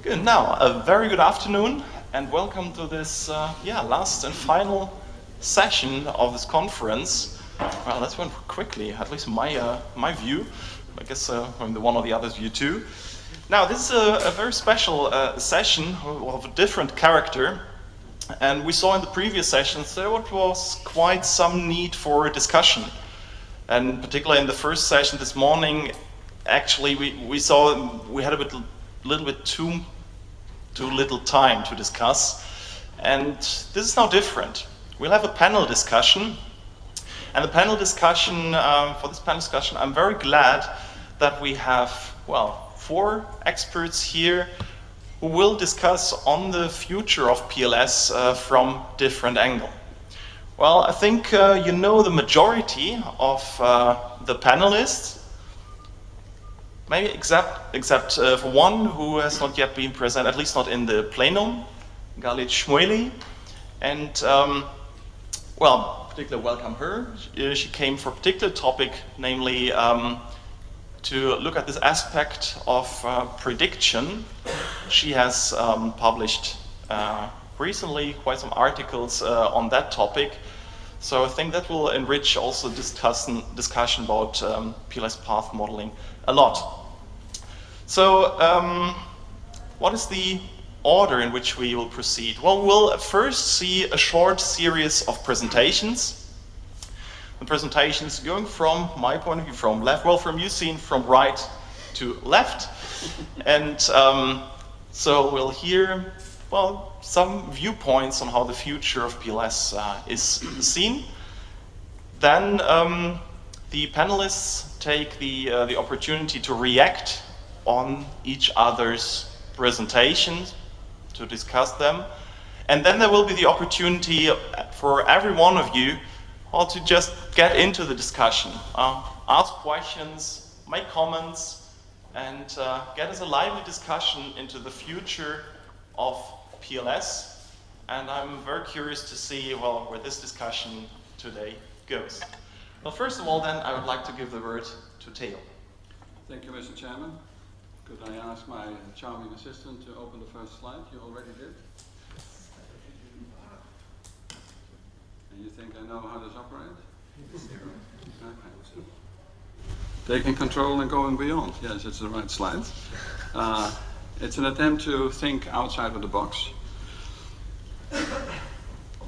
Good. Now, a very good afternoon, and welcome to this last and final session of this conference. Well, that went quickly, at least my view. I guess from the one or the other's view too. Now, this is a very special session of a different character, and we saw in the previous sessions there was quite some need for discussion, and particularly in the first session this morning. Actually, we saw we had a little bit too little time to discuss, and this is now different. We'll have a panel discussion, and the panel discussion, for this panel discussion, I'm very glad that we have, well, 4 experts here who will discuss on the future of PLS from different angles. Well, I think you know the majority of the panelists, maybe except for one who has not yet been present, at least not in the plenum, Galit Shmueli. And, well, particularly welcome her. She came for a particular topic, namely to look at this aspect of prediction. She has published recently quite some articles on that topic. So I think that will enrich also discussion about PLS path modeling a lot. So what is the order in which we will proceed? Well, we'll first see a short series of presentations. The presentations going from my point of view from left, well, from you seen from right to left. And so we'll hear, well, some viewpoints on how the future of PLS is seen. Then the panelists take the opportunity to react on each other's presentations, to discuss them. And then there will be the opportunity for every one of you all to just get into the discussion, ask questions, make comments, and get us a lively discussion into the future of PLS. And I'm very curious to see, well, where this discussion today goes. Well, first of all, then, I would like to give the word to Theo. Thank you, Mr. Chairman. Could I ask my charming assistant to open the first slide? You already did. And you think I know how this operates? Okay. Taking control and going beyond. Yes, it's the right slide. It's an attempt to think outside of the box.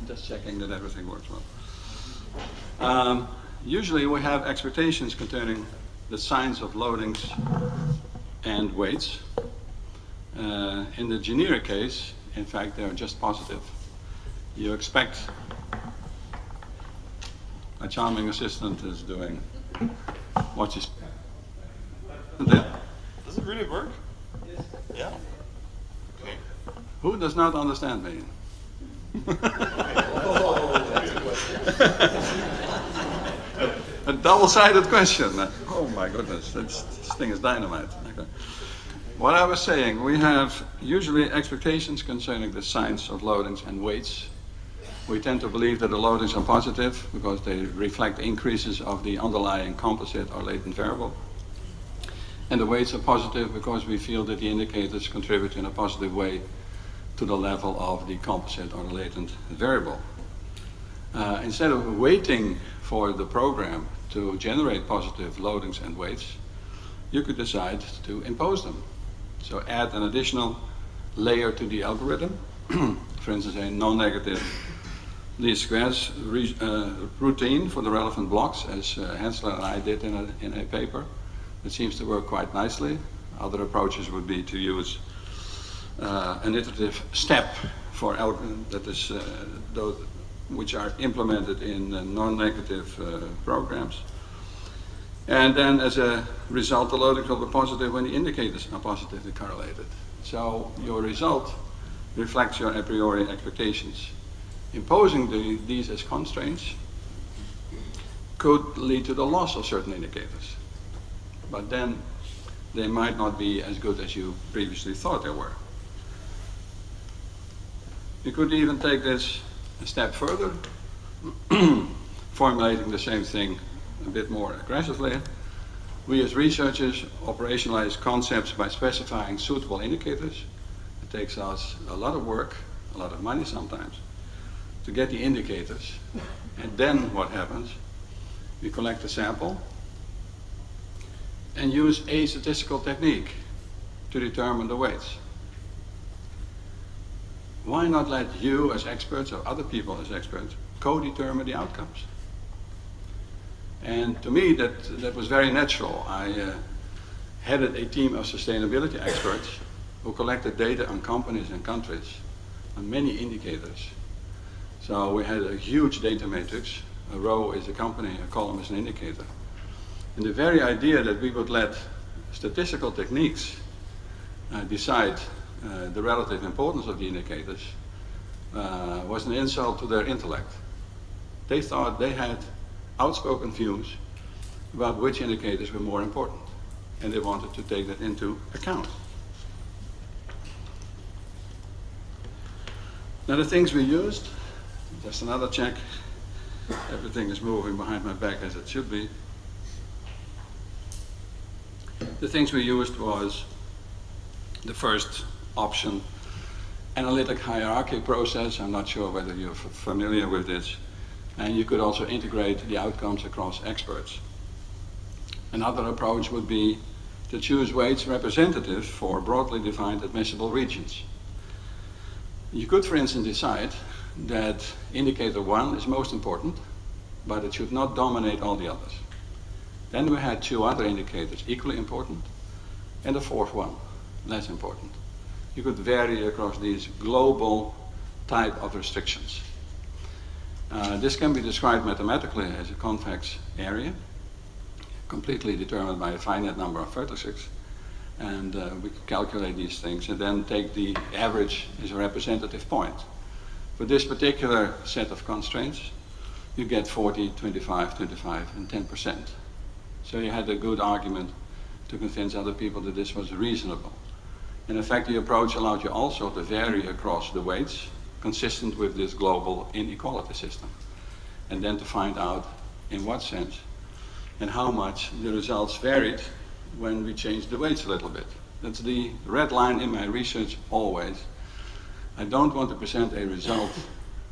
Just checking that everything works well. Usually we have expectations concerning the signs of loadings and weights. In the generic case, in fact, they're just positive. You expect, my charming assistant is doing what she's... Does it really work? Yes. Yeah? Okay. Who does not understand me? A double-sided question. Oh my goodness, this thing is dynamite. Okay. What I was saying, we have usually expectations concerning the signs of loadings and weights. We tend to believe that the loadings are positive because they reflect increases of the underlying composite or latent variable. And the weights are positive because we feel that the indicators contribute in a positive way to the level of the composite or the latent variable. Instead of waiting for the program to generate positive loadings and weights, you could decide to impose them. So add an additional layer to the algorithm, for instance, a non-negative least squares routine for the relevant blocks, as Hensler and I did in a paper. It seems to work quite nicely. Other approaches would be to use an iterative step for that is those which are implemented in non-negative programs. And then as a result, the loadings will be positive when the indicators are positively correlated. So your result reflects your a priori expectations. Imposing these as constraints could lead to the loss of certain indicators. But then they might not be as good as you previously thought they were. You could even take this a step further, formulating the same thing a bit more aggressively. We as researchers operationalize concepts by specifying suitable indicators It takes us a lot of work, a lot of money sometimes, to get the indicators. And then what happens? We collect a sample and use a statistical technique to determine the weights. Why not let you as experts or other people as experts co-determine the outcomes? And to me that was very natural. I headed a team of sustainability experts who collected data on companies and countries on many indicators. So we had a huge data matrix. A row is a company, a column is an indicator. And the very idea that we would let statistical techniques decide the relative importance of the indicators was an insult to their intellect. They thought they had outspoken views about which indicators were more important, and they wanted to take that into account. Now the things we used, just another check, everything is moving behind my back as it should be. The things we used was the first option, analytic hierarchy process. I'm not sure whether you're familiar with this. And you could also integrate the outcomes across experts. Another approach would be to choose weights representative for broadly defined admissible regions. You could, for instance, decide that indicator 1 is most important, but it should not dominate all the others. Then we had 2 other indicators equally important, and the 4th one less important. You could vary across these global type of restrictions. This can be described mathematically as a convex area, completely determined by a finite number of vertices. And we can calculate these things and then take the average as a representative point. For this particular set of constraints, you get 40, 25, 25, and 10%. So you had a good argument to convince other people that this was reasonable. And in fact, the approach allowed you also to vary across the weights, consistent with this global inequality system. And then to find out in what sense and how much the results varied when we changed the weights a little bit. That's the red line in my research always. I don't want to present a result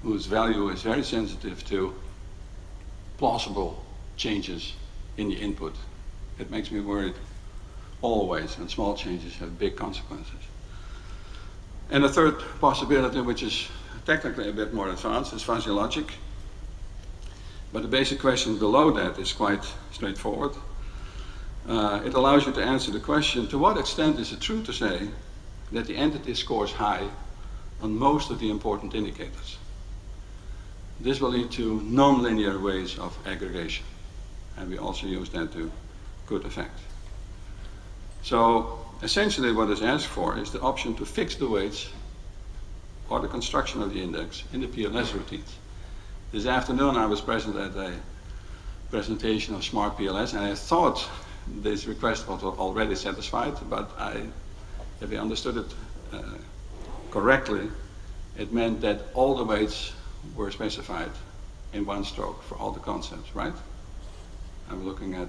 whose value is very sensitive to plausible changes in the input. It makes me worried always, and small changes have big consequences. And the third possibility, which is technically a bit more advanced, is fuzzy logic. But the basic question below that is quite straightforward. It allows you to answer the question, to what extent is it true to say that the entity scores high on most of the important indicators? This will lead to nonlinear ways of aggregation, and we also use that to good effect. So essentially what is asked for is the option to fix the weights or the construction of the index in the PLS routines. This afternoon I was present at a presentation of Smart PLS, and I thought this request was already satisfied, but if I understood it correctly, it meant that all the weights were specified in one stroke for all the concepts, right? I'm looking at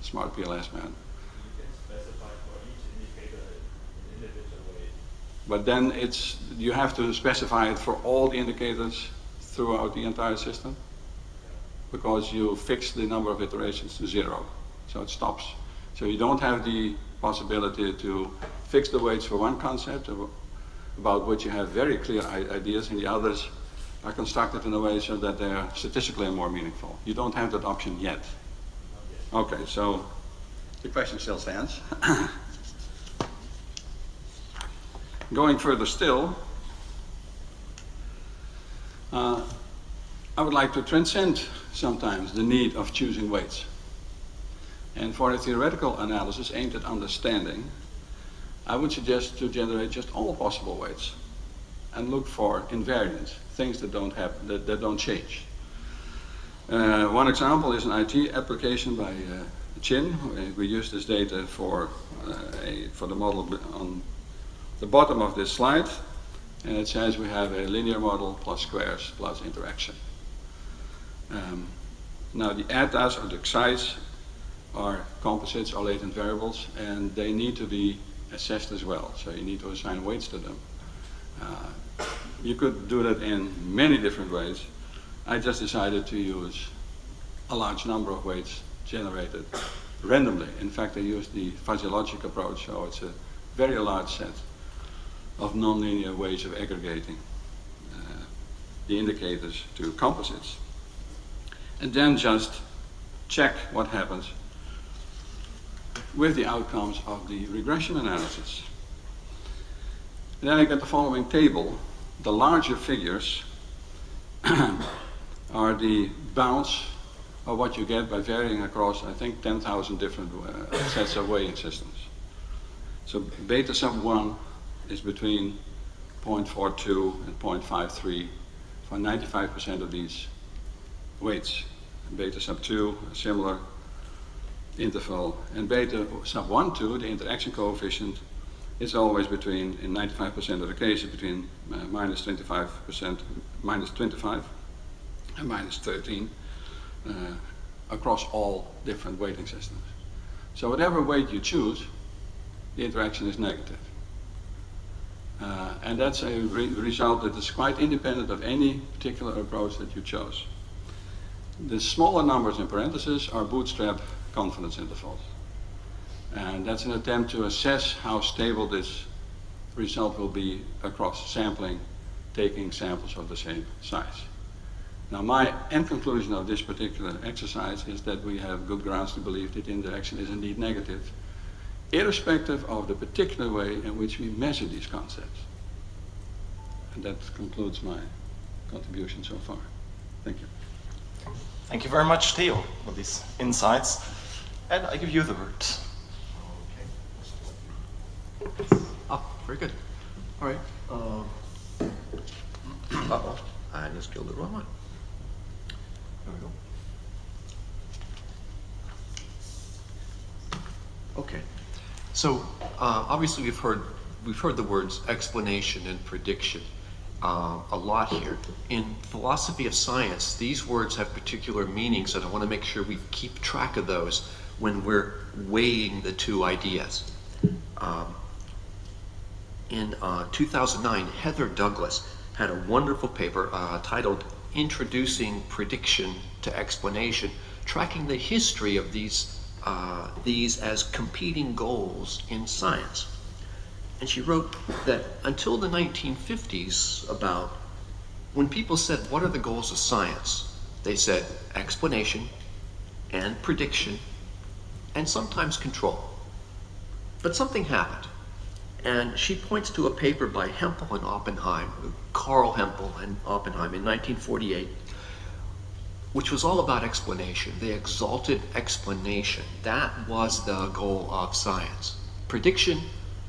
Smart PLS man. You can specify for each indicator an individual weight. But then you have to specify it for all the indicators throughout the entire system, because you fix the number of iterations to 0. So it stops. So you don't have the possibility to fix the weights for one concept about which you have very clear ideas, and the others are constructed in a way so that they are statistically more meaningful. You don't have that option yet. Okay, so the question still stands. Going further still, I would like to transcend sometimes the need of choosing weights. And for a theoretical analysis aimed at understanding, I would suggest to generate just all possible weights and look for invariants, things that don't change. One example is an IT application by Chin. We use this data for the model on the bottom of this slide, and it says we have a linear model plus squares plus interaction. Now the ATAs or the Xi's are composites or latent variables, and they need to be assessed as well, so you need to assign weights to them. You could do that in many different ways. I just decided to use a large number of weights generated randomly. In fact, I used the fuzzy logic approach, so it's a very large set of nonlinear ways of aggregating the indicators to composites. And then just check what happens with the outcomes of the regression analysis. Then I get the following table. The larger figures are the bounds of what you get by varying across, I think, 10,000 different sets of weighing systems. So beta sub 1 is between 0.42 and 0.53 for 95% of these weights. And beta sub 2, a similar interval. And beta sub 1, 2, the interaction coefficient, is always between, in 95% of the cases, between minus 25%, minus 25 and minus 13 across all different weighting systems. So whatever weight you choose, the interaction is negative. And that's a result that is quite independent of any particular approach that you chose. The smaller numbers in parentheses are bootstrap confidence intervals. And that's an attempt to assess how stable this result will be across sampling, taking samples of the same size. Now, my end conclusion of this particular exercise is that we have good grounds to believe that the interaction is indeed negative, irrespective of the particular way in which we measure these concepts. And that concludes my contribution so far. Thank you. Thank you very much, Theo, for these insights. And I give you the word. Oh, very good. All right. Uh-oh, I just killed the wrong one. There we go. Okay. So obviously we've heard the words explanation and prediction a lot here. In philosophy of science, these words have particular meanings, and I want to make sure we keep track of those when we're weighing the two ideas. In 2009, Heather Douglas had a wonderful paper titled Introducing Prediction to Explanation, tracking the history of these as competing goals in science. And she wrote that until the 1950s, about when people said, what are the goals of science? They said explanation and prediction and sometimes control. But something happened. And she points to a paper by Hempel and Oppenheim, Carl Hempel and Oppenheim in 1948, which was all about explanation. They exalted explanation. That was the goal of science. Prediction,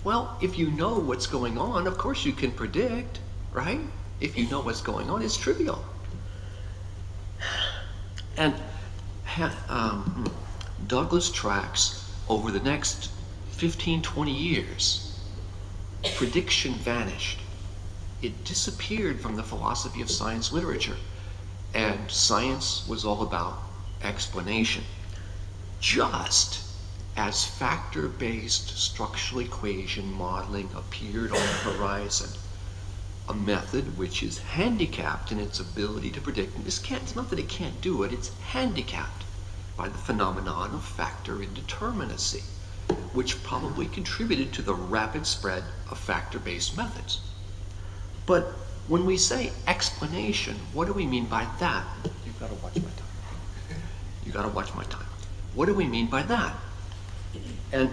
well, if you know what's going on, of course you can predict, right? If you know what's going on, it's trivial. And Douglas tracks over the next 15, 20 years, prediction vanished. It disappeared from the philosophy of science literature, and science was all about explanation. Just as factor-based structural equation modeling appeared on the horizon, a method which is handicapped in its ability to predict, and it's not that it can't do it, it's handicapped by the phenomenon of factor indeterminacy, which probably contributed to the rapid spread of factor-based methods. But when we say explanation, what do we mean by that? You've got to watch my time. You've got to watch my time. What do we mean by that? And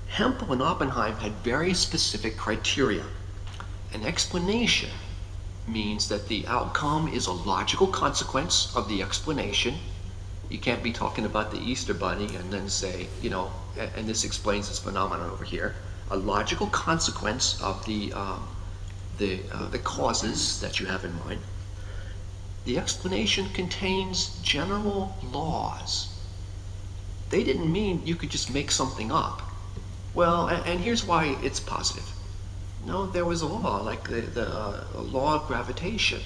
Hempel and Oppenheim had very specific criteria. An explanation means that the outcome is a logical consequence of the explanation. You can't be talking about the Easter Bunny and then say, you know, and this explains this phenomenon over here. A logical consequence of the causes that you have in mind. The explanation contains general laws. They didn't mean you could just make something up. Well, and here's why it's positive. No, there was a law, like the law of gravitation,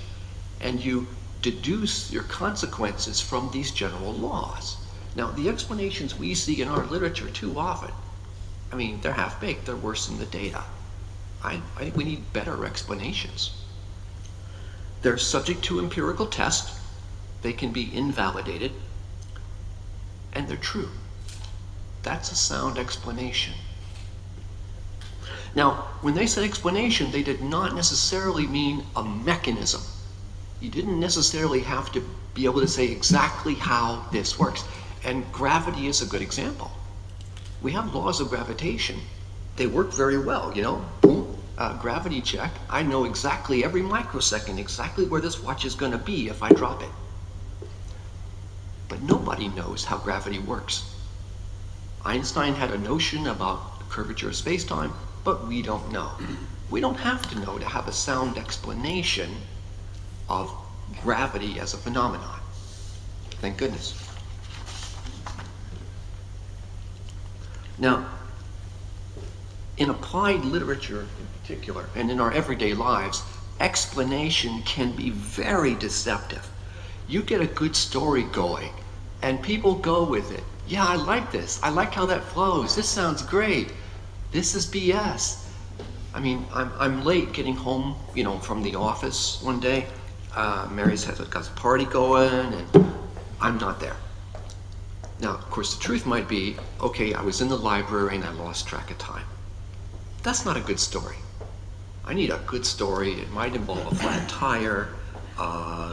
and you deduce your consequences from these general laws. Now, the explanations we see in our literature too often, I mean, they're half-baked, they're worse than the data. I think we need better explanations. They're subject to empirical test. They can be invalidated, and they're true. That's a sound explanation. Now, when they said explanation, they did not necessarily mean a mechanism. You didn't necessarily have to be able to say exactly how this works. And gravity is a good example. We have laws of gravitation. They work very well, you know, boom, gravity check. I know exactly every microsecond exactly where this watch is going to be if I drop it. But nobody knows how gravity works. Einstein had a notion about the curvature of space-time, but we don't know. We don't have to know to have a sound explanation of gravity as a phenomenon. Thank goodness. Now, in applied literature in particular, and in our everyday lives, explanation can be very deceptive. You get a good story going, and people go with it. Yeah, I like this. I like how that flows. This sounds great. This is BS. I mean, I'm late getting home, you know, from the office one day. Mary's got a party going, and I'm not there. Now, of course, the truth might be, okay, I was in the library and I lost track of time. That's not a good story. I need a good story. It might involve a flat tire,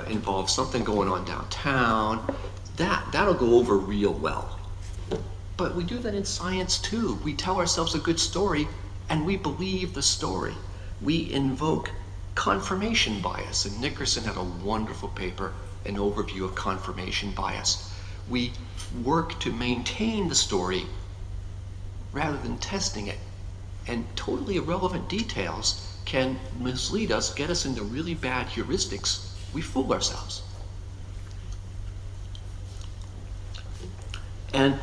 involve something going on downtown. That'll go over real well. But we do that in science too. We tell ourselves a good story and we believe the story. We invoke confirmation bias, and Nickerson had a wonderful paper, an overview of confirmation bias. We work to maintain the story rather than testing it. And totally irrelevant details can mislead us, get us into really bad heuristics. We fool ourselves. And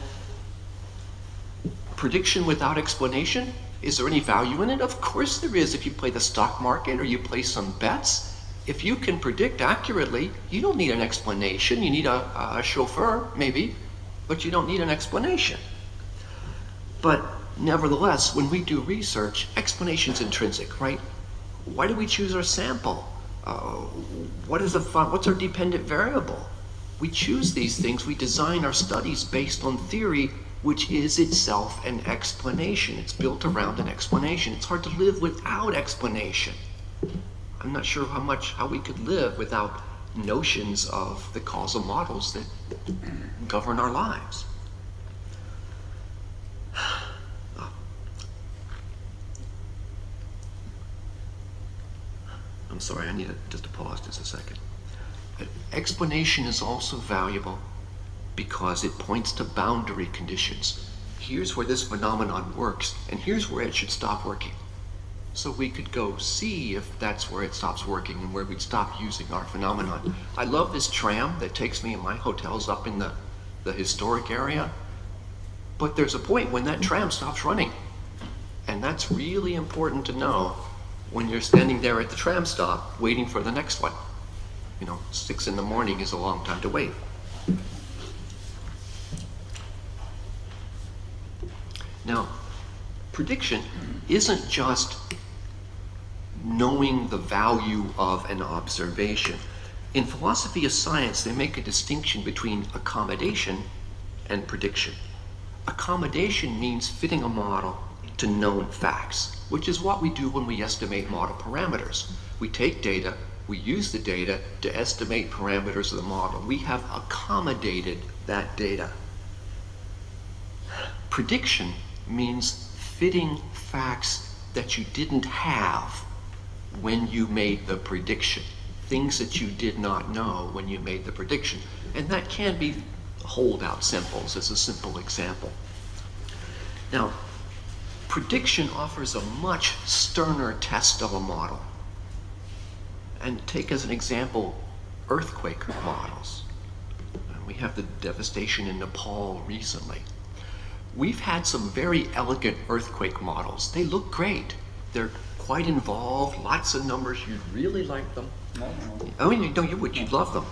prediction without explanation, is there any value in it? Of course there is if you play the stock market or you play some bets. If you can predict accurately, you don't need an explanation. You need a chauffeur, maybe, but you don't need an explanation. But nevertheless, when we do research, explanation's intrinsic, right? Why do we choose our sample? What's our dependent variable? We choose these things, we design our studies based on theory, which is itself an explanation. It's built around an explanation. It's hard to live without explanation. I'm not sure how we could live without notions of the causal models that govern our lives. I'm sorry, I need just to pause just a second. Explanation is also valuable because it points to boundary conditions. Here's where this phenomenon works, and here's where it should stop working. So we could go see if that's where it stops working and where we'd stop using our phenomenon. I love this tram that takes me, and my hotel's up in the historic area. But there's a point when that tram stops running. And that's really important to know when you're standing there at the tram stop waiting for the next one. You know, 6 in the morning is a long time to wait. Now, prediction isn't just knowing the value of an observation. In philosophy of science, they make a distinction between accommodation and prediction. Accommodation means fitting a model to known facts, which is what we do when we estimate model parameters. We take data, we use the data to estimate parameters of the model. We have accommodated that data. Prediction means fitting facts that you didn't have when you made the prediction. Things that you did not know when you made the prediction. And that can be holdout simples as a simple example. Now, prediction offers a much sterner test of a model. And take as an example earthquake models. We have the devastation in Nepal recently. We've had some very elegant earthquake models. They look great. They're quite involved, lots of numbers. You'd really like them. I mean, you would. You'd love them.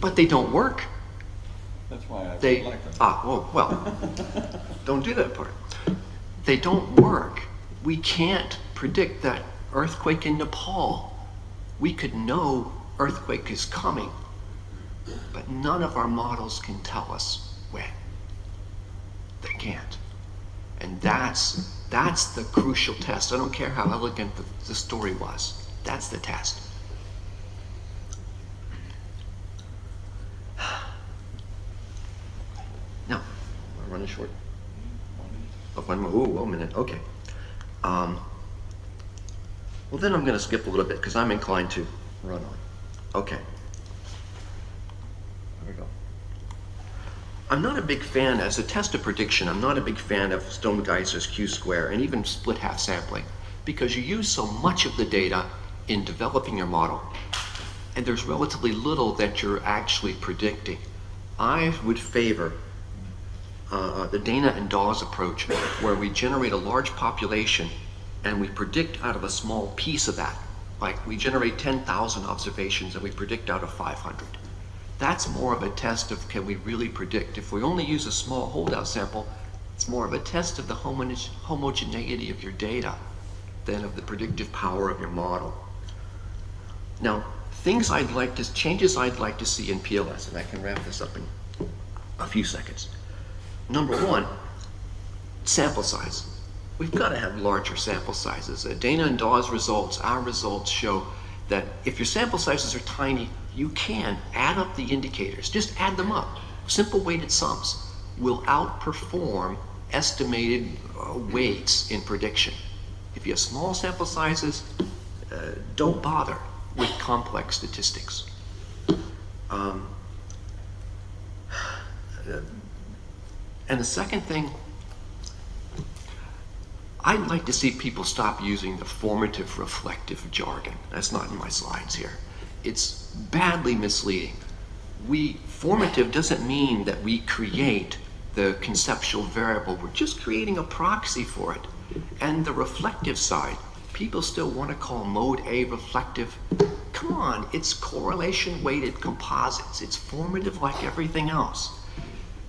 But they don't work. That's why I They like them. well, don't do that part. They don't work. We can't predict that earthquake in Nepal. We could know earthquake is coming, but none of our models can tell us when. They can't. And that's the crucial test. I don't care how elegant the story was. That's the test. Now, I'm running short. Oh, 1 more. Ooh, 1 minute. Okay. Well, then I'm going to skip a little bit because I'm inclined to run on. Okay. There we go. I'm not a big fan, as a test of prediction, I'm not a big fan of Stone-Geisler's Q-square and even split half sampling, because you use so much of the data in developing your model, and there's relatively little that you're actually predicting. I would favor the Dana and Dawes approach, where we generate a large population and we predict out of a small piece of that. Like we generate 10,000 observations and we predict out of 500. That's more of a test of, can we really predict? If we only use a small holdout sample, it's more of a test of the homogeneity of your data than of the predictive power of your model. Now, changes I'd like to see in PLS, and I can wrap this up in a few seconds. Number one, sample size. We've got to have larger sample sizes. Dana and Dawes results, our results show that if your sample sizes are tiny, you can add up the indicators. Just add them up. Simple weighted sums will outperform estimated weights in prediction. If you have small sample sizes, don't bother with complex statistics. And the second thing, I'd like to see people stop using the formative reflective jargon. That's not in my slides here. It's badly misleading. Formative doesn't mean that we create the conceptual variable. We're just creating a proxy for it. And the reflective side, people still want to call mode A reflective. Come on, it's correlation weighted composites. It's formative like everything else.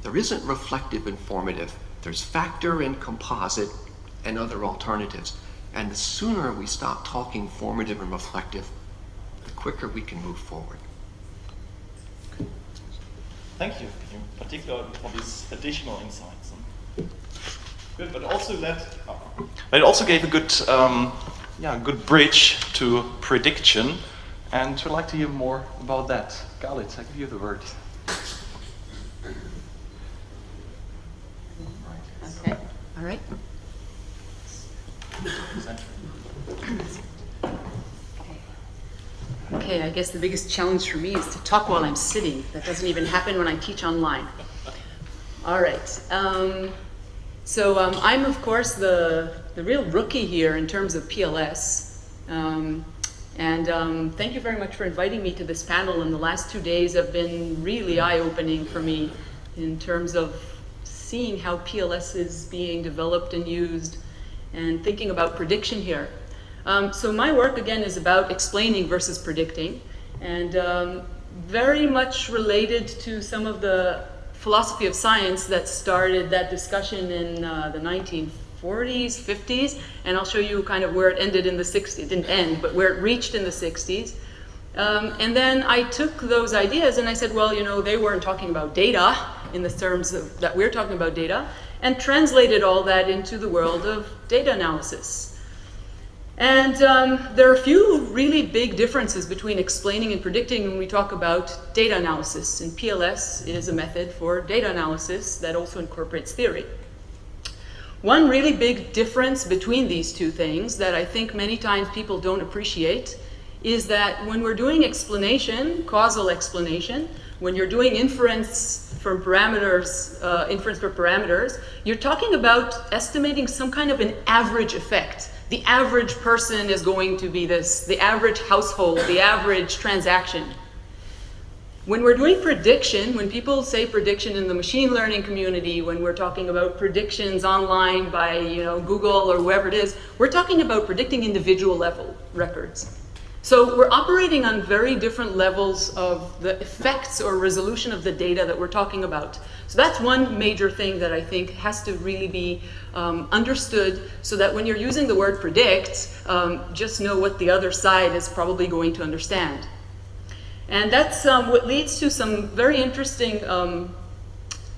There isn't reflective and formative. There's factor and composite and other alternatives. And the sooner we stop talking formative and reflective, the quicker we can move forward. Thank you, in particular for these additional insights. Good, but also It also gave a good, good bridge to prediction, and we'd like to hear more about that. Galit, I give you the word. Okay, all right. Okay, I guess the biggest challenge for me is to talk while I'm sitting. That doesn't even happen when I teach online. All right. I'm, of course, the real rookie here in terms of PLS. Thank you very much for inviting me to this panel. And the last 2 days have been really eye-opening for me in terms of seeing how PLS is being developed and used and thinking about prediction here. So my work, again, is about explaining versus predicting, and very much related to some of the philosophy of science that started that discussion in the 1940s, 50s, and I'll show you kind of where it ended in the 60s. It didn't end, but where it reached in the 60s. And then I took those ideas and I said, well, you know, they weren't talking about data in the terms of, that we're talking about data, and translated all that into the world of data analysis. And there are a few really big differences between explaining and predicting when we talk about data analysis. And PLS is a method for data analysis that also incorporates theory. One really big difference between these two things that I think many times people don't appreciate is that when we're doing explanation, causal explanation, when you're doing inference from parameters, inference for parameters, you're talking about estimating some kind of an average effect. The average person is going to be this, the average household, the average transaction. When we're doing prediction, when people say prediction in the machine learning community, when we're talking about predictions online by Google or whoever it is, we're talking about predicting individual level records. So we're operating on very different levels of the effects or resolution of the data that we're talking about. So that's one major thing that I think has to really be understood, so that when you're using the word predict, just know what the other side is probably going to understand. And that's what leads to some very interesting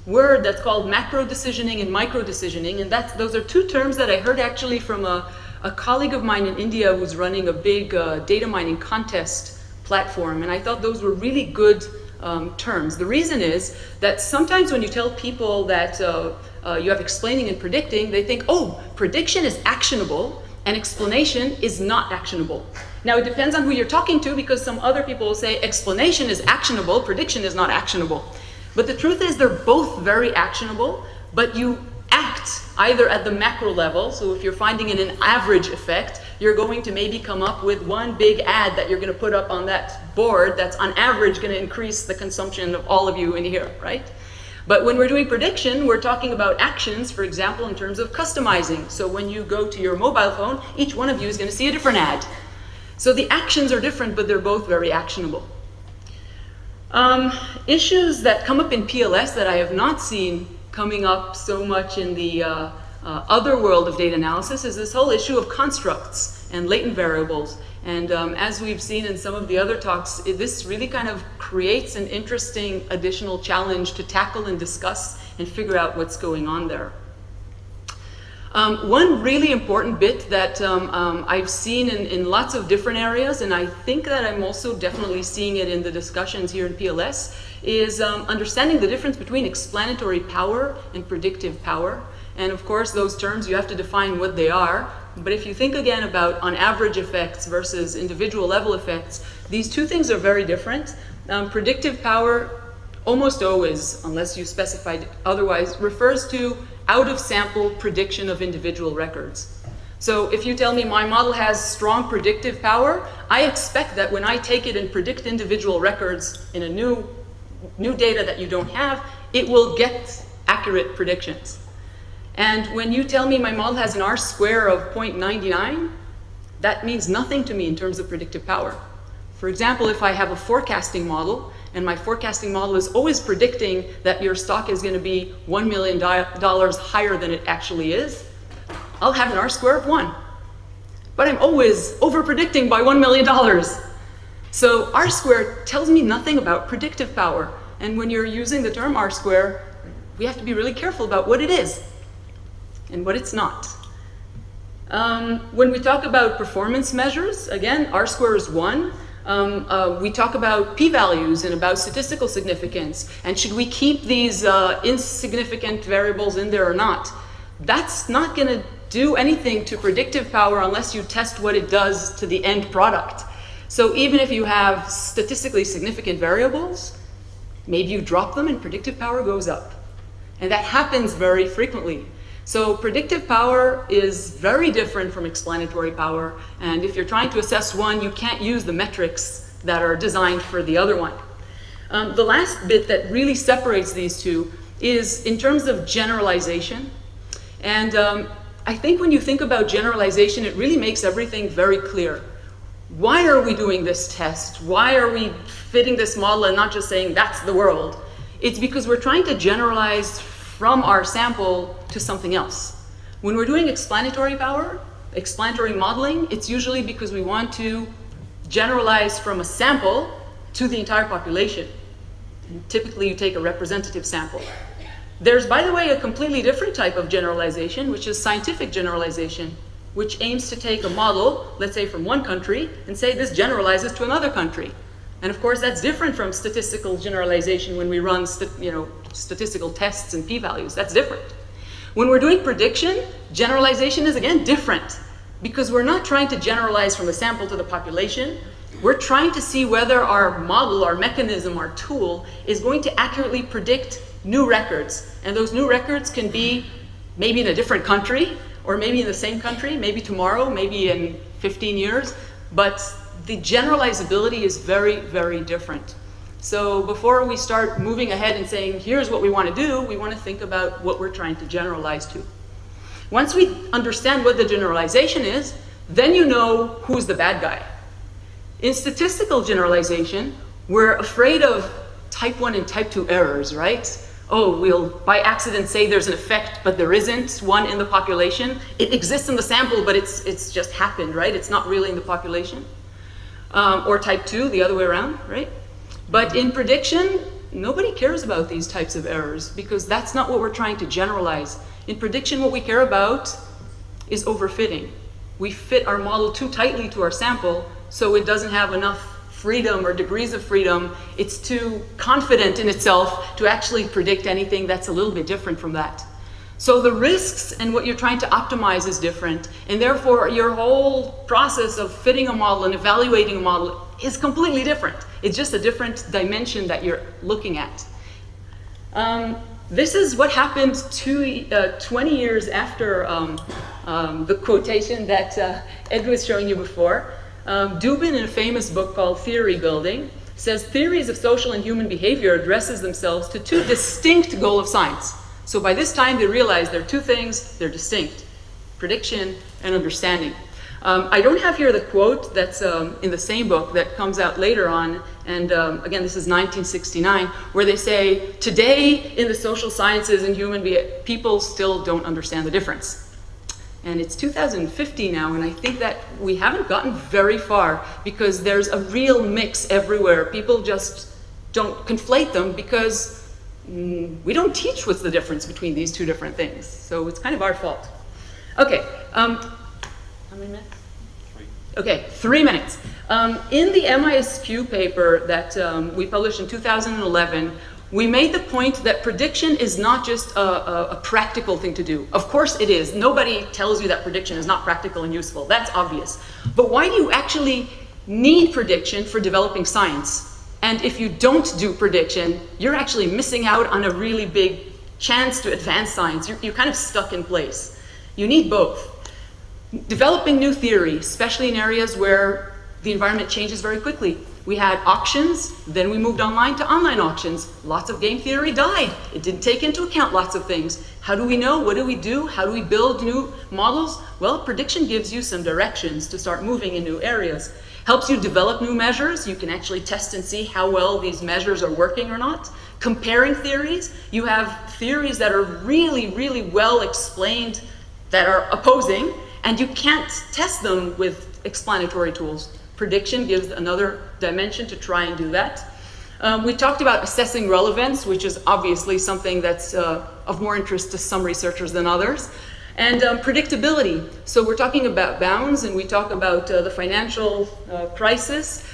word that's called macro decisioning and micro decisioning. And those are two terms that I heard actually from a colleague of mine in India who's running a big data mining contest platform. And I thought those were really good terms. The reason is that sometimes when you tell people that you have explaining and predicting, they think, oh, prediction is actionable and explanation is not actionable. Now it depends on who you're talking to, because some other people will say explanation is actionable, prediction is not actionable. But the truth is they're both very actionable, but you act either at the macro level. So if you're finding an average effect, you're going to maybe come up with one big ad that you're going to put up on that board that's on average going to increase the consumption of all of you in here, right? But when we're doing prediction, we're talking about actions, for example, in terms of customizing. So when you go to your mobile phone, each one of you is going to see a different ad. So the actions are different, but they're both very actionable. Issues that come up in PLS that I have not seen coming up so much in the other world of data analysis is this whole issue of constructs and latent variables. And as we've seen in some of the other talks, this really kind of creates an interesting additional challenge to tackle and discuss and figure out what's going on there. One really important bit that I've seen in lots of different areas, and I think that I'm also definitely seeing it in the discussions here in PLS, is understanding the difference between explanatory power and predictive power. And of course, those terms, you have to define what they are. But if you think again about on average effects versus individual level effects, these two things are very different. Predictive power almost always, unless you specified otherwise, refers to out-of-sample prediction of individual records. So if you tell me my model has strong predictive power, I expect that when I take it and predict individual records in a new data that you don't have, it will get accurate predictions. And when you tell me my model has an R-square of 0.99, that means nothing to me in terms of predictive power. For example, if I have a forecasting model, and my forecasting model is always predicting that your stock is going to be $1 million higher than it actually is, I'll have an R-square of 1. But I'm always over-predicting by $1 million. So R-square tells me nothing about predictive power. And when you're using the term R-square, we have to be really careful about what it is and what it's not. When we talk about performance measures, again, R-square is 1. We talk about p-values and about statistical significance, and should we keep these insignificant variables in there or not? That's not going to do anything to predictive power unless you test what it does to the end product. So even if you have statistically significant variables, maybe you drop them and predictive power goes up. And that happens very frequently. So predictive power is very different from explanatory power, and if you're trying to assess one, you can't use the metrics that are designed for the other one. The last bit that really separates these two is in terms of generalization. And I think when you think about generalization, it really makes everything very clear. Why are we doing this test? Why are we fitting this model and not just saying that's the world? It's because we're trying to generalize from our sample to something else. When we're doing explanatory power, explanatory modeling, it's usually because we want to generalize from a sample to the entire population. And typically you take a representative sample. There's, by the way, a completely different type of generalization, which is scientific generalization, which aims to take a model, let's say from one country, and say this generalizes to another country. And of course, that's different from statistical generalization when we run statistical tests and p-values. That's different. When we're doing prediction, generalization is again different, because we're not trying to generalize from a sample to the population. We're trying to see whether our model, our mechanism, our tool is going to accurately predict new records. And those new records can be maybe in a different country, or maybe in the same country, maybe tomorrow, maybe in 15 years. But the generalizability is very, very different. So before we start moving ahead and saying, here's what we want to do, we want to think about what we're trying to generalize to. Once we understand what the generalization is, then you know who's the bad guy. In statistical generalization, we're afraid of type 1 and type 2 errors, right? Oh, we'll by accident say there's an effect, but there isn't one in the population. It exists in the sample, but it's just happened, right? It's not really in the population. Or type 2, the other way around, right? But in prediction, nobody cares about these types of errors because that's not what we're trying to generalize. In prediction, what we care about is overfitting. We fit our model too tightly to our sample, so it doesn't have enough freedom or degrees of freedom. It's too confident in itself to actually predict anything that's a little bit different from that. So the risks and what you're trying to optimize is different, and therefore your whole process of fitting a model and evaluating a model is completely different. It's just a different dimension that you're looking at. This is what happened 20 years after the quotation that Ed was showing you before. Dubin, in a famous book called Theory Building, says theories of social and human behavior addresses themselves to two distinct goals of science. So by this time they realize there are two things, they're distinct: prediction and understanding. I don't have here the quote that's in the same book that comes out later on, and again, this is 1969, where they say, today in the social sciences and people still don't understand the difference. And it's 2050 now, and I think that we haven't gotten very far because there's a real mix everywhere. People just don't conflate them because we don't teach what's the difference between these two different things. So it's kind of our fault. Okay, how many minutes? 3. Okay, 3 minutes. In the MISQ paper that we published in 2011, we made the point that prediction is not just a practical thing to do. Of course it is. Nobody tells you that prediction is not practical and useful. That's obvious. But why do you actually need prediction for developing science? And if you don't do prediction, you're actually missing out on a really big chance to advance science. You're kind of stuck in place. You need both. Developing new theory, especially in areas where the environment changes very quickly. We had auctions, then we moved online to online auctions. Lots of game theory died. It didn't take into account lots of things. How do we know? What do we do? How do we build new models? Well, prediction gives you some directions to start moving in new areas. Helps you develop new measures. You can actually test and see how well these measures are working or not. Comparing theories. You have theories that are really, really well explained that are opposing, and you can't test them with explanatory tools. Prediction gives another dimension to try and do that. We talked about assessing relevance, which is obviously something that's of more interest to some researchers than others. And predictability. So we're talking about bounds, and we talk about the financial crisis.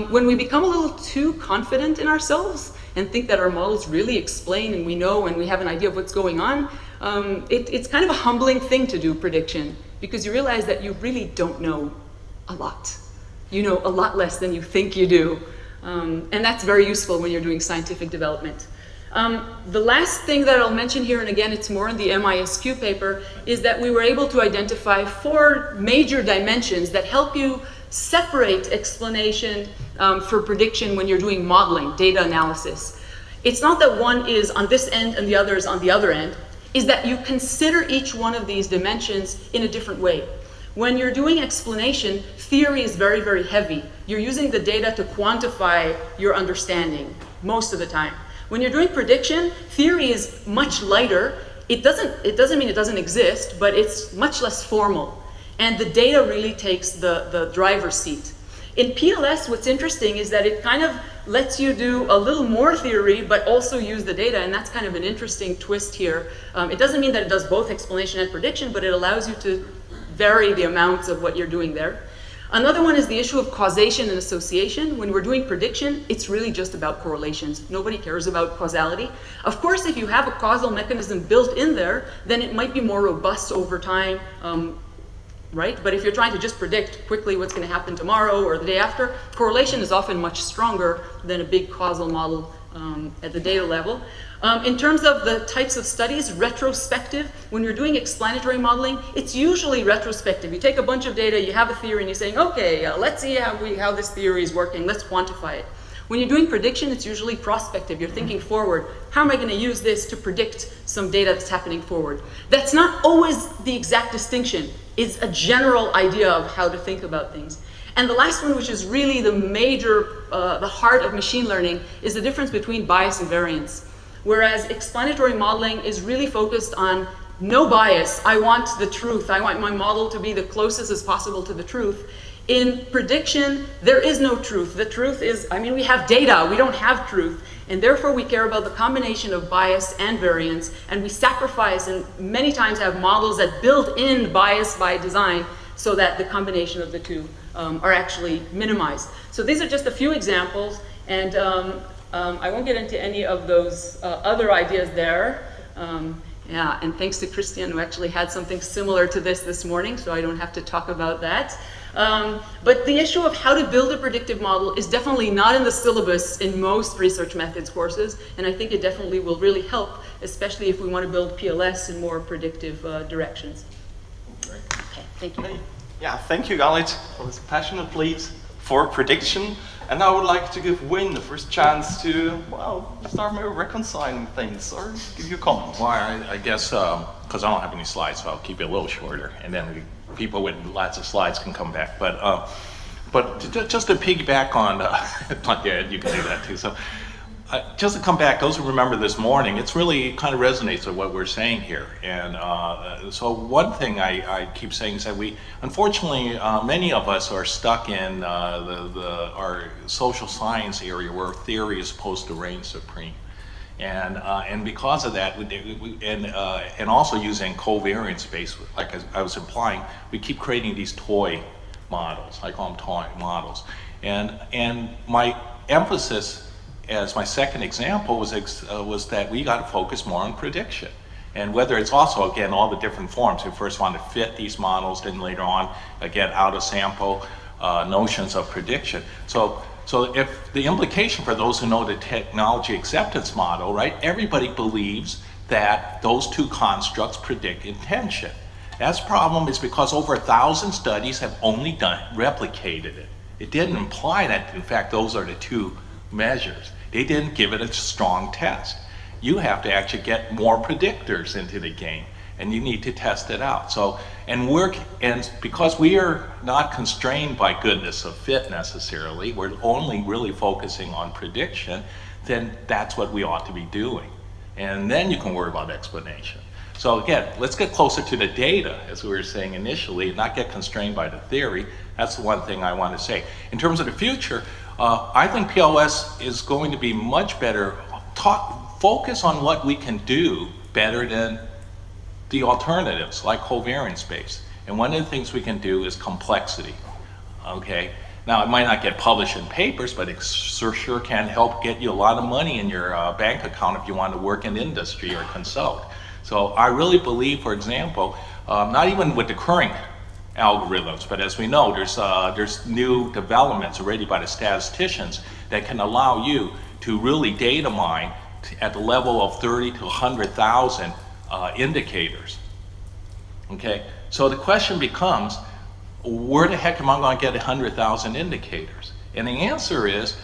When we become a little too confident in ourselves and think that our models really explain and we know and we have an idea of what's going on, it's kind of a humbling thing to do prediction, because you realize that you really don't know a lot. You know a lot less than you think you do. And that's very useful when you're doing scientific development. The last thing that I'll mention here, and again it's more in the MISQ paper, is that we were able to identify 4 major dimensions that help you separate explanation for prediction when you're doing modeling, data analysis. It's not that one is on this end and the other is on the other end, is that you consider each one of these dimensions in a different way. When you're doing explanation, theory is very, very heavy. You're using the data to quantify your understanding most of the time. When you're doing prediction, theory is much lighter. It doesn't mean it doesn't exist, but it's much less formal. And the data really takes the driver's seat. In PLS, what's interesting is that it kind of lets you do a little more theory, but also use the data, and that's kind of an interesting twist here. It doesn't mean that it does both explanation and prediction, but it allows you to vary the amounts of what you're doing there. Another one is the issue of causation and association. When we're doing prediction, it's really just about correlations. Nobody cares about causality. Of course, if you have a causal mechanism built in there, then it might be more robust over time, right? But if you're trying to just predict quickly what's going to happen tomorrow or the day after, correlation is often much stronger than a big causal model at the data level. In terms of the types of studies, retrospective, when you're doing explanatory modeling, it's usually retrospective. You take a bunch of data, you have a theory, and you're saying, okay, let's see how this theory is working, let's quantify it. When you're doing prediction, it's usually prospective. You're thinking forward. How am I going to use this to predict some data that's happening forward? That's not always the exact distinction. It's a general idea of how to think about things. And the last one, which is really the major, the heart of machine learning, is the difference between bias and variance. Whereas explanatory modeling is really focused on no bias. I want the truth. I want my model to be the closest as possible to the truth. In prediction, there is no truth. The truth is, I mean, we have data, we don't have truth. And therefore we care about the combination of bias and variance, and we sacrifice and many times have models that build in bias by design so that the combination of the two are actually minimized. So these are just a few examples, and I won't get into any of those other ideas there. Yeah, and thanks to Christian, who actually had something similar to this morning, so I don't have to talk about that. But the issue of how to build a predictive model is definitely not in the syllabus in most research methods courses, and I think it definitely will really help, especially if we want to build PLS in more predictive directions. Great. Okay, thank you. Yeah, thank you, Galit, for this passionate plead for prediction. And now I would like to give Wayne the first chance to, well, start maybe reconciling things or give you a comment. Well, I guess, because I don't have any slides, so I'll keep it a little shorter, and then people with lots of slides can come back. But just to piggyback on, yeah, you can do that too. So just to come back, those who remember this morning, it's really kind of resonates with what we're saying here. And so one thing I keep saying is that we, unfortunately, many of us are stuck in our social science area where theory is supposed to reign supreme. And because of that, and also using covariance based, like I was implying, we keep creating these toy models. I call them toy models. And my emphasis as my second example was that we got to focus more on prediction. And whether it's also, again, all the different forms. We first want to fit these models, then later on, get out of sample notions of prediction. So if the implication for those who know the technology acceptance model, right, everybody believes that those two constructs predict intention. That's problem is because over 1,000 studies have only replicated it. It didn't imply that, in fact, those are the two measures. They didn't give it a strong test. You have to actually get more predictors into the game, and you need to test it out. So, and because we are not constrained by goodness of fit necessarily, we're only really focusing on prediction, then that's what we ought to be doing. And then you can worry about explanation. So again, let's get closer to the data, as we were saying initially, and not get constrained by the theory. That's the one thing I want to say. In terms of the future, I think PLS is going to be much better. Focus on what we can do better than the alternatives, like covariance space. And one of the things we can do is complexity. Okay. Now it might not get published in papers, but it sure can help get you a lot of money in your bank account if you want to work in industry or consult. So I really believe, for example, not even with the current algorithms, but as we know, there's new developments already by the statisticians that can allow you to really data mine at the level of 30 to 100,000 indicators. Okay, so the question becomes, where the heck am I going to get 100,000 indicators? And the answer is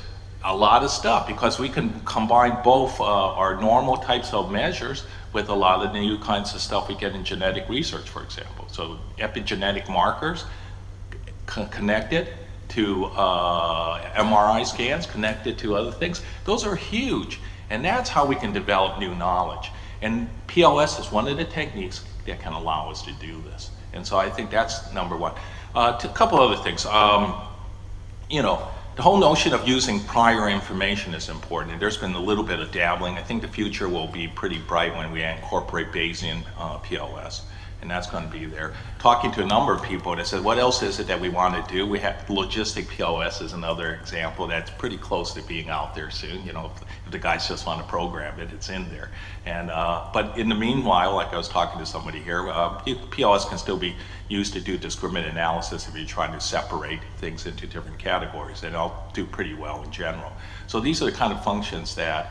a lot of stuff, because we can combine both our normal types of measures with a lot of the new kinds of stuff we get in genetic research, for example. So epigenetic markers connected to MRI scans, connected to other things. Those are huge, and that's how we can develop new knowledge. And PLS is one of the techniques that can allow us to do this. And so I think that's number one. A couple other things. The whole notion of using prior information is important, and there's been a little bit of dabbling. I think the future will be pretty bright when we incorporate Bayesian PLS, and that's going to be there. Talking to a number of people that said, what else is it that we want to do? We have logistic PLS is another example that's pretty close to being out there soon. If the guys just want to program it, it's in there. And but in the meanwhile, like I was talking to somebody here, PLS can still be used to do discriminant analysis if you're trying to separate things into different categories, and it'll do pretty well in general. So these are the kind of functions that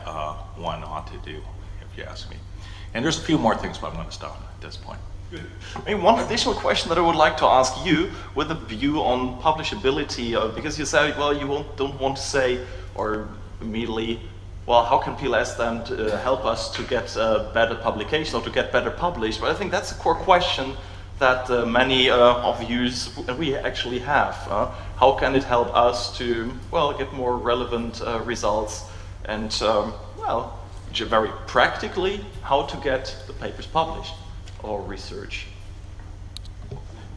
one ought to do, if you ask me. And there's a few more things, but I'm going to stop at this point. Good. One additional question that I would like to ask you, with a view on publishability, because you say, well, you don't want to say or immediately, well, how can PLS then help us to get better publication or to get better published? But I think that's a core question that many of you we actually have. How can it help us to, well, get more relevant results and, well, very practically, how to get the papers published or research?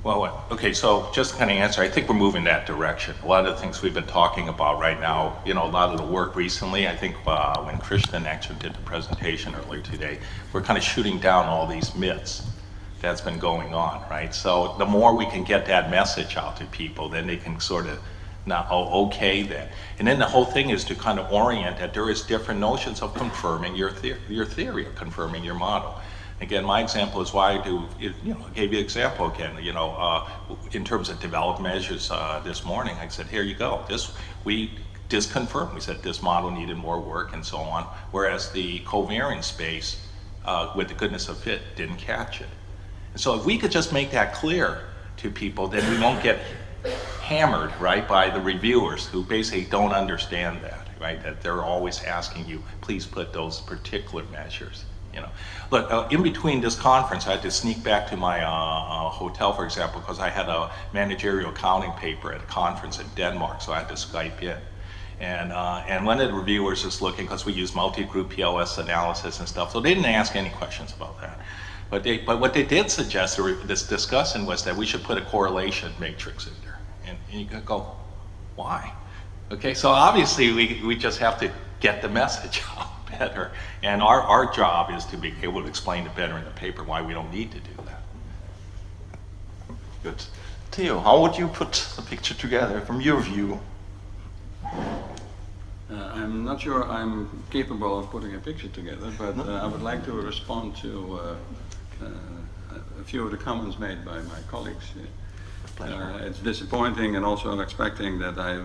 Well, okay, so just to kind of answer, I think we're moving that direction. A lot of the things we've been talking about right now, you know, a lot of the work recently, I think when Christian actually did the presentation earlier today, we're kind of shooting down all these myths that's been going on, right? So the more we can get that message out to people, then they can sort of now, okay then. And then the whole thing is to kind of orient that there is different notions of confirming your theory, or confirming your model. Again, my example is why I do, you know, I gave you an example again, you know, in terms of developed measures this morning, I said, here you go. We disconfirmed, we said this model needed more work and so on, whereas the covariance space with the goodness of fit didn't catch it. And so if we could just make that clear to people, then we won't get hammered, right, by the reviewers who basically don't understand that, right, that they're always asking you, please put those particular measures. You know, look, in between this conference, I had to sneak back to my hotel, for example, because I had a managerial accounting paper at a conference in Denmark, so I had to Skype in. And one of the reviewers is looking, because we use multi-group PLS analysis and stuff, so they didn't ask any questions about that. But what they did suggest, or this discussion, was that we should put a correlation matrix in there. And you could go, why? Okay, so obviously we just have to get the message out better. And our job is to be able to explain it better in the paper why we don't need to do that. Good. Theo, how would you put the picture together from your view? I'm not sure I'm capable of putting a picture together, but I would like to respond to a few of the comments made by my colleagues. It's disappointing and also unexpected that I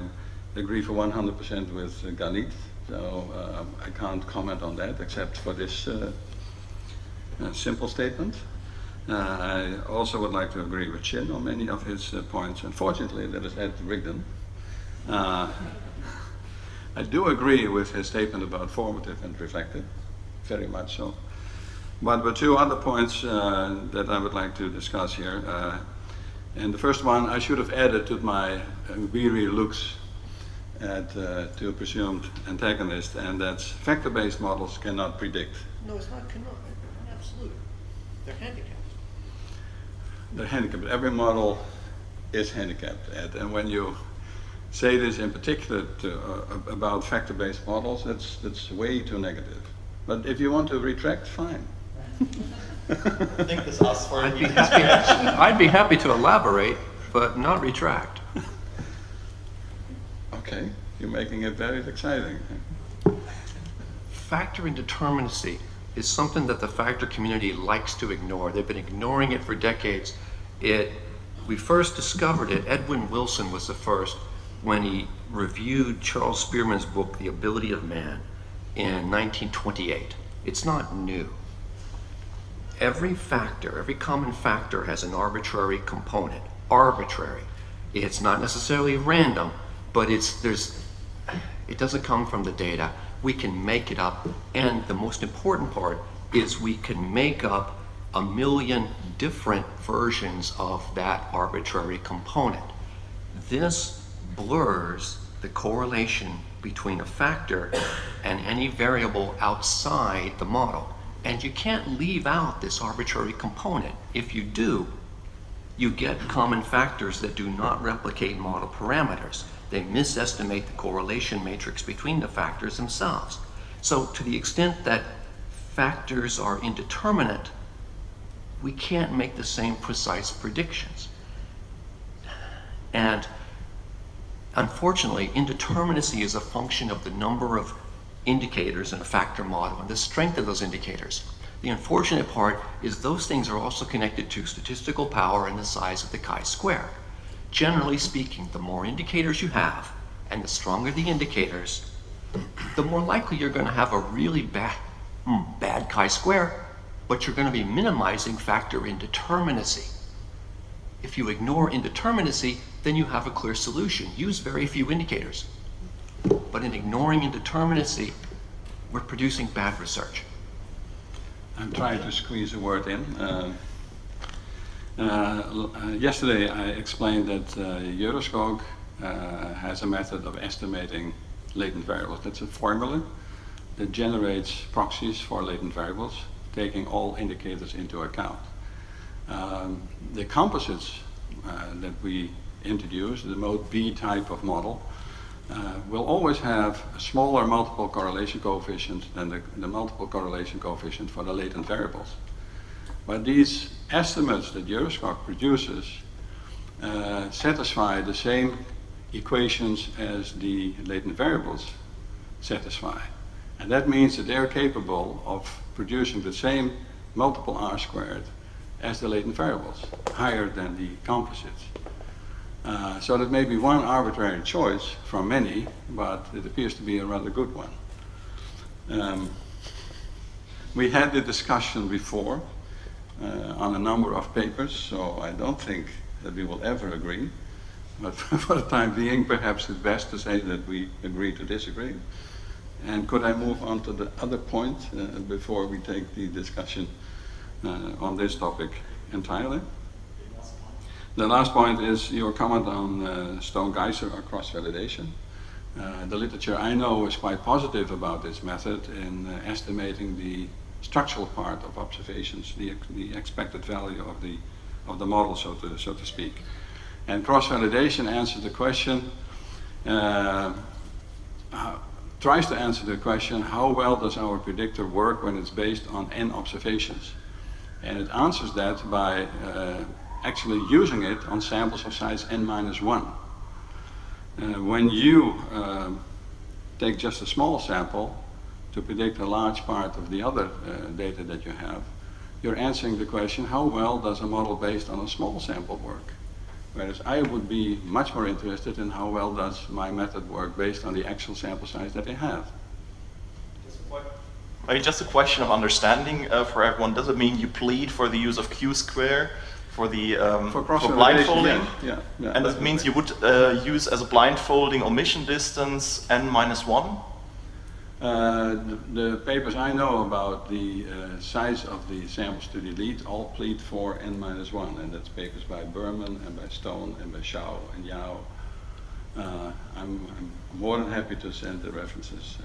agree for 100% with Galit, so I can't comment on that except for this simple statement. I also would like to agree with Chin on many of his points. Unfortunately, that is Ed Rigdon. I do agree with his statement about formative and reflective, very much so. But with two other points that I would like to discuss here. And the first one, I should have added to my weary looks at to a presumed antagonist, and that's factor-based models cannot predict. No, it's not cannot. Absolutely. They're handicapped. They're handicapped. Every model is handicapped, Ed. And when you say this in particular about factor-based models, that's way too negative. But if you want to retract, fine. I think this asks for a new I'd be happy to elaborate, but not retract. Okay, you're making it very exciting. Factor indeterminacy is something that the factor community likes to ignore. They've been ignoring it for decades. We first discovered it, Edwin Wilson was the first, when he reviewed Charles Spearman's book, The Ability of Man, in 1928. It's not new. Every factor, every common factor has an arbitrary component. Arbitrary. It's not necessarily random, but it doesn't come from the data. We can make it up, and the most important part is we can make up 1 million different versions of that arbitrary component. This blurs the correlation between a factor and any variable outside the model. And you can't leave out this arbitrary component. If you do, you get common factors that do not replicate model parameters. They misestimate the correlation matrix between the factors themselves. So to the extent that factors are indeterminate, we can't make the same precise predictions. And unfortunately, indeterminacy is a function of the number of indicators in a factor model and the strength of those indicators. The unfortunate part is those things are also connected to statistical power and the size of the chi-square. Generally speaking, the more indicators you have and the stronger the indicators, the more likely you're going to have a really bad chi-square, but you're going to be minimizing factor indeterminacy. If you ignore indeterminacy, then you have a clear solution. Use very few indicators. But in ignoring indeterminacy, we're producing bad research. I'm trying to squeeze a word in. Yesterday I explained that Euroscog has a method of estimating latent variables. That's a formula that generates proxies for latent variables, taking all indicators into account. The composites that we introduce, the mode B type of model, will always have a smaller multiple correlation coefficient than the multiple correlation coefficient for the latent variables. But these estimates that Euroscog produces satisfy the same equations as the latent variables satisfy. And that means that they're capable of producing the same multiple R squared as the latent variables, higher than the composites. So that may be one arbitrary choice from many, but it appears to be a rather good one. We had the discussion before on a number of papers, so I don't think that we will ever agree. But for the time being, perhaps it's best to say that we agree to disagree. And could I move on to the other point before we take the discussion on this topic entirely? The last point is your comment on Stone-Geiser or cross-validation. The literature I know is quite positive about this method in estimating the structural part of observations, the expected value of the model, so to speak. And cross-validation answers the question, tries to answer the question, how well does our predictor work when it's based on n observations? And it answers that by actually using it on samples of size n-1. When you take just a small sample to predict a large part of the other data that you have, you're answering the question, how well does a model based on a small sample work? Whereas I would be much more interested in how well does my method work based on the actual sample size that I have. Maybe just a question of understanding for everyone. Does it mean you plead for the use of Q-square for the for blindfolding? Yeah. And that means you would use as a blindfolding omission distance n-1? The papers I know about the size of the samples to delete all plead for n-1, and that's papers by Berman and by Stone and by Shao and Yao. I'm more than happy to send the references.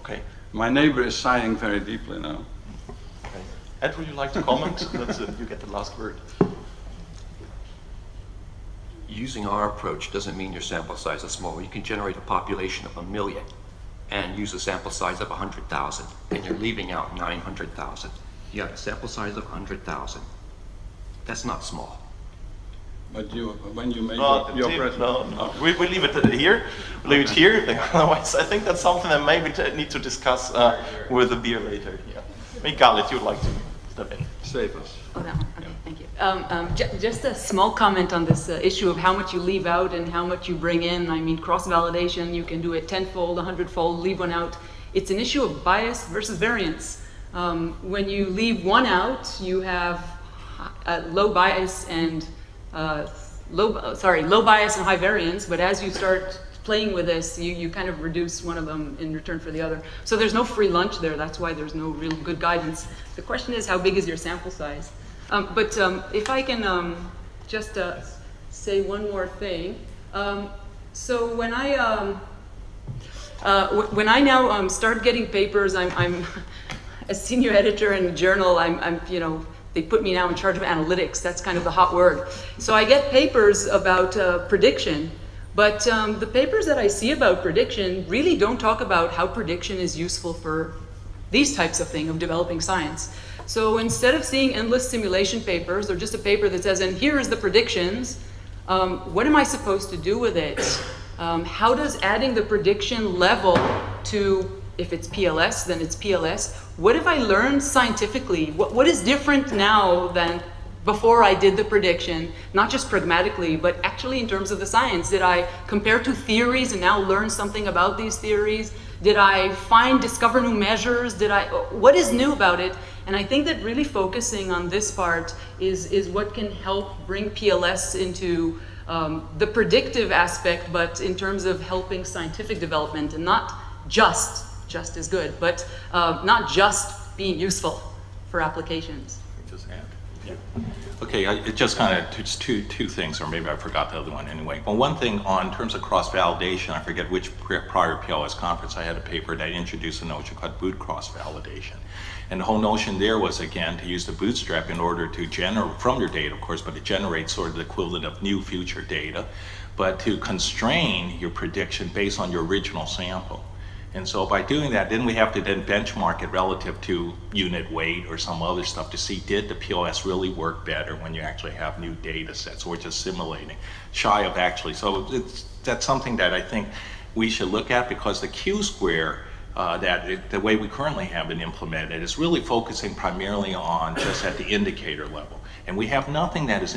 Okay. My neighbor is sighing very deeply now. Okay. Ed, would you like to comment? You get the last word. Using our approach doesn't mean your sample size is small. You can generate a population of 1 million and use a sample size of 100,000, and you're leaving out 900,000. You have a sample size of 100,000. That's not small. But when you make your present... No. We leave it here. We leave it here. Otherwise, I think that's something that maybe need to discuss with the beer later. Yeah. Maybe Galit, you would like to step in. Save us. Oh, that one. Okay, thank you. Just a small comment on this issue of how much you leave out and how much you bring in. I mean, cross-validation, you can do it 10-fold, 100-fold, leave one out. It's an issue of bias versus variance. When you leave one out, you have low bias and low bias and high variance, but as you start playing with this, you kind of reduce one of them in return for the other. So there's no free lunch there. That's why there's no real good guidance. The question is, how big is your sample size? But if I can just say one more thing. So when I now start getting papers, I'm a senior editor in a journal. I'm they put me now in charge of analytics. That's kind of the hot word. So I get papers about prediction, but the papers that I see about prediction really don't talk about how prediction is useful for these types of things, of developing science. So instead of seeing endless simulation papers, or just a paper that says, and here is the predictions, what am I supposed to do with it? How does adding the prediction level to, if it's PLS, then it's PLS. What have I learned scientifically? What is different now than before I did the prediction, not just pragmatically, but actually in terms of the science? Did I compare two theories and now learn something about these theories? Did I discover new measures? What is new about it? And I think that really focusing on this part is what can help bring PLS into the predictive aspect, but in terms of helping scientific development, and not just is good, but not just being useful for applications. Just add. Yeah. Okay, it just kind of just two things, or maybe I forgot the other one anyway. Well, one thing in terms of cross-validation, I forget which prior PLS conference I had a paper that introduced a notion called boot cross-validation. And the whole notion there was, again, to use the bootstrap in order to generate, from your data, of course, but to generate sort of the equivalent of new future data, but to constrain your prediction based on your original sample. And so by doing that, then we have to then benchmark it relative to unit weight or some other stuff to see, did the PLS really work better when you actually have new data sets, or just simulating, shy of actually. So that's something that I think we should look at, because the Q-square, the way we currently have it implemented, is really focusing primarily on just at the indicator level. And we have nothing that is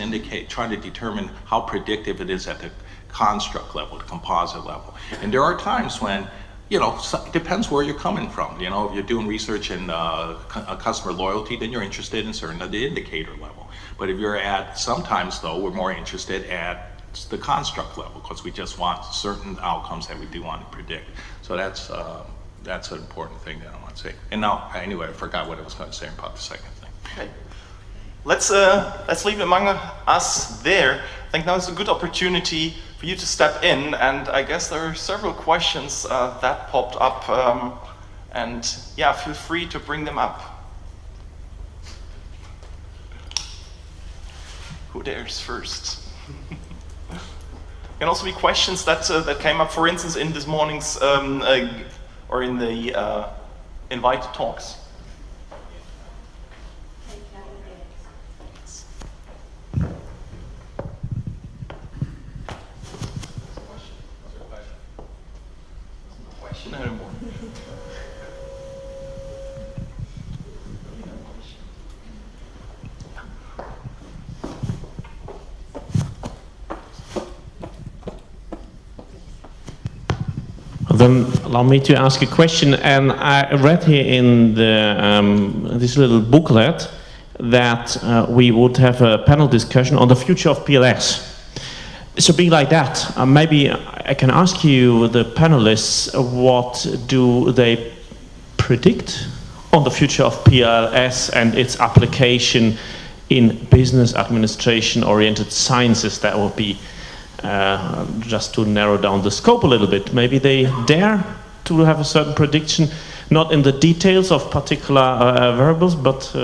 trying to determine how predictive it is at the construct level, the composite level. And there are times when, it depends where you're coming from. If you're doing research in customer loyalty, then you're interested in certain of the indicator level. But if you're sometimes though, we're more interested at the construct level, because we just want certain outcomes that we do want to predict. So that's an important thing that I want to say. And now, anyway, I forgot what I was going to say about the second thing. Okay. Let's leave it among us there. I think now is a good opportunity for you to step in, and I guess there are several questions that popped up, and yeah, feel free to bring them up. Who dares first? Can also be questions that came up, for instance, in this morning's or in the invited talks. No more. Then allow me to ask a question. And I read here in the this little booklet that we would have a panel discussion on the future of PLS. So being like that, maybe I can ask you, the panelists, what do they predict on the future of PLS and its application in business administration-oriented sciences? That would be just to narrow down the scope a little bit. Maybe they dare to have a certain prediction, not in the details of particular variables, but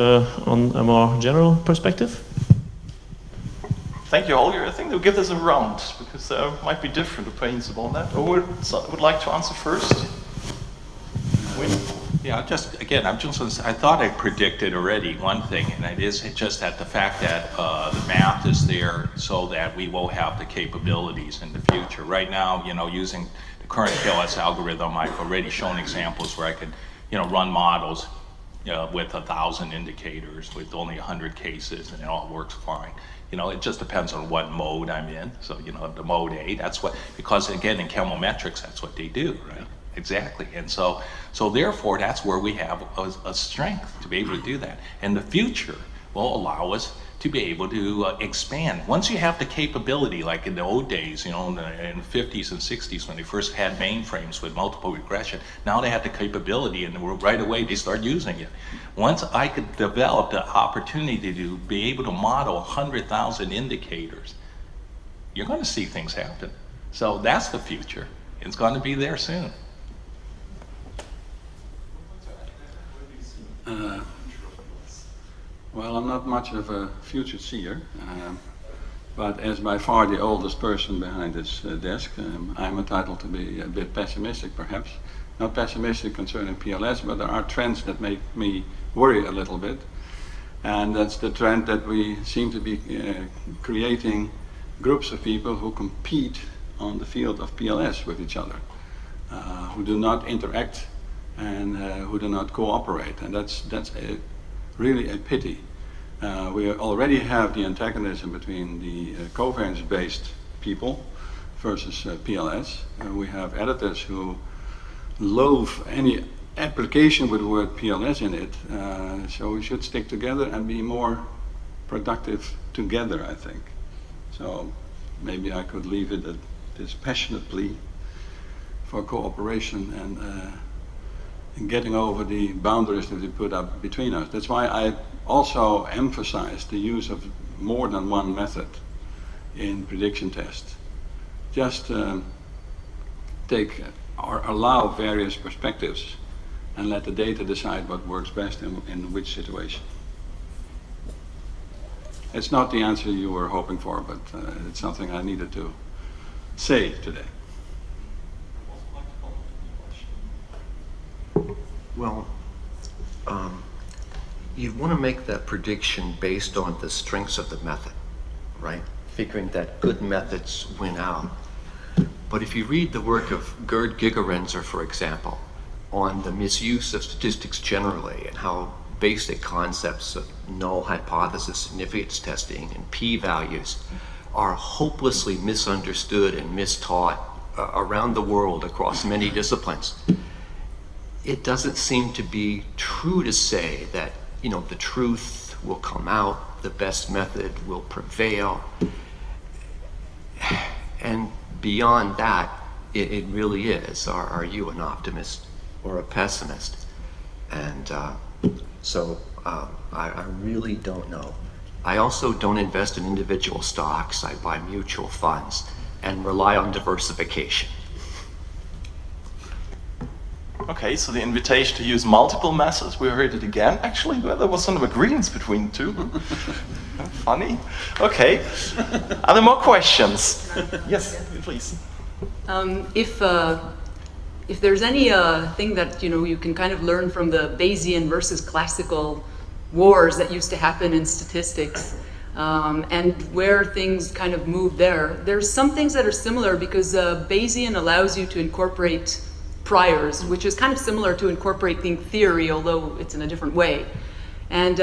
on a more general perspective. Thank you, Holger. I think they'll give this a round, because there might be different opinions about that. Who would like to answer first? Yeah, I thought I predicted already one thing, and it is just that the fact that the math is there so that we will have the capabilities in the future. Right now, using the current PLS algorithm, I've already shown examples where I could, run models with 1,000 indicators with only 100 cases, and it all works fine. It just depends on what mode I'm in. So, the mode A, because again, in chemometrics, that's what they do, right? Exactly. And so therefore, that's where we have a strength to be able to do that. And the future will allow us to be able to expand. Once you have the capability, like in the old days, in the 50s and 60s when they first had mainframes with multiple regression, now they had the capability, and right away they start using it. Once I could develop the opportunity to be able to model 100,000 indicators, you're going to see things happen. So that's the future. It's going to be there soon. Well, I'm not much of a future seer, but as by far the oldest person behind this desk, I'm entitled to be a bit pessimistic, perhaps. Not pessimistic concerning PLS, but there are trends that make me worry a little bit. And that's the trend that we seem to be creating groups of people who compete on the field of PLS with each other, who do not interact and who do not cooperate. And that's really a pity. We already have the antagonism between the covariance-based people versus PLS. We have editors who loathe any application with the word PLS in it. So we should stick together and be more productive together, I think. So maybe I could leave it at this passionate plea for cooperation and in getting over the boundaries that we put up between us. That's why I also emphasize the use of more than one method in prediction tests. Just take or allow various perspectives and let the data decide what works best in which situation. It's not the answer you were hoping for, but it's something I needed to say today. Well, you'd want to make that prediction based on the strengths of the method, right? Figuring that good methods win out. But if you read the work of Gerd Gigerenzer, for example, on the misuse of statistics generally and how basic concepts of null hypothesis significance testing and p-values are hopelessly misunderstood and mistaught around the world across many disciplines, it doesn't seem to be true to say that, you know, the truth will come out, the best method will prevail. And beyond that, it really is, are you an optimist or a pessimist? And so I really don't know. I also don't invest in individual stocks. I buy mutual funds and rely on diversification. Okay, so the invitation to use multiple methods, we heard it again. Actually, well, there was some agreements between the two. Funny. Okay. Are there more questions? Yes, please. If there's any thing that you can kind of learn from the Bayesian versus classical wars that used to happen in statistics, and where things kind of move there's some things that are similar because Bayesian allows you to incorporate priors, which is kind of similar to incorporating theory, although it's in a different way. And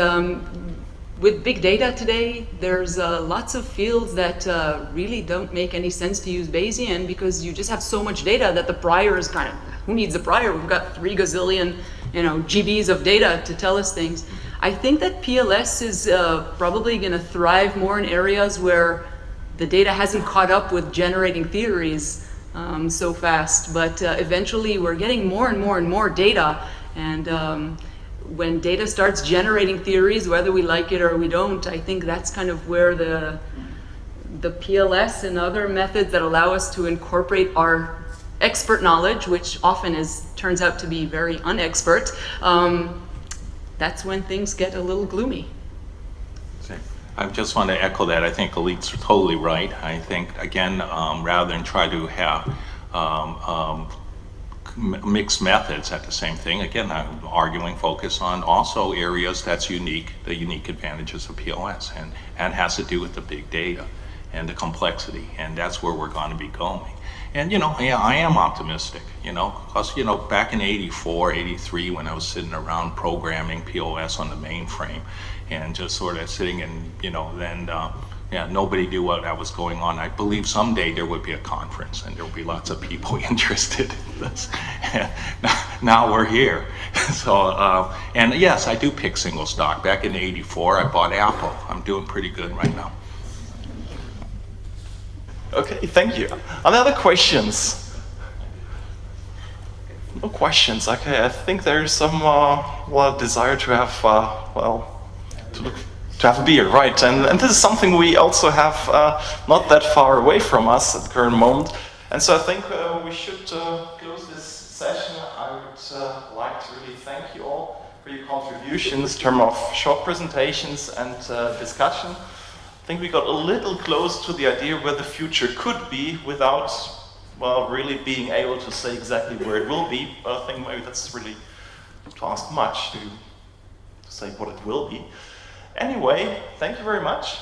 with big data today, there's lots of fields that really don't make any sense to use Bayesian because you just have so much data that the prior is kind of, who needs a prior? We've got 3 gazillion, GBs of data to tell us things. I think that PLS is probably going to thrive more in areas where the data hasn't caught up with generating theories so fast, but eventually we're getting more and more and more data, and when data starts generating theories, whether we like it or we don't, I think that's kind of where the PLS and other methods that allow us to incorporate our expert knowledge, which often turns out to be very unexpert, that's when things get a little gloomy. I just want to echo that. I think Elite's totally right. I think, again, rather than try to have mixed methods at the same thing, again, I'm arguing focus on also areas that's unique, the unique advantages of PLS, and has to do with the big data and the complexity, and that's where we're going to be going. And, yeah, I am optimistic, because, back in 84, 83, when I was sitting around programming PLS on the mainframe and just sort of sitting and, then, nobody knew what was going on. I believe someday there would be a conference and there would be lots of people interested in this. Now we're here. So, and yes, I do pick single stock. Back in 84, I bought Apple. I'm doing pretty good right now. Okay, thank you. Are there other questions? No questions. Okay, I think there's some desire to have to have a beer, right? And this is something we also have not that far away from us at the current moment. And so I think we should close this session. I would like to really thank you all for your contributions in terms of short presentations and discussion. I think we got a little close to the idea where the future could be without, really being able to say exactly where it will be. But I think maybe that's really to ask much to say what it will be. Anyway, thank you very much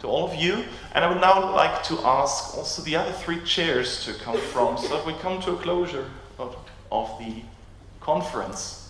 to all of you. And I would now like to ask also the other 3 chairs to come from so that we come to a closure of the conference.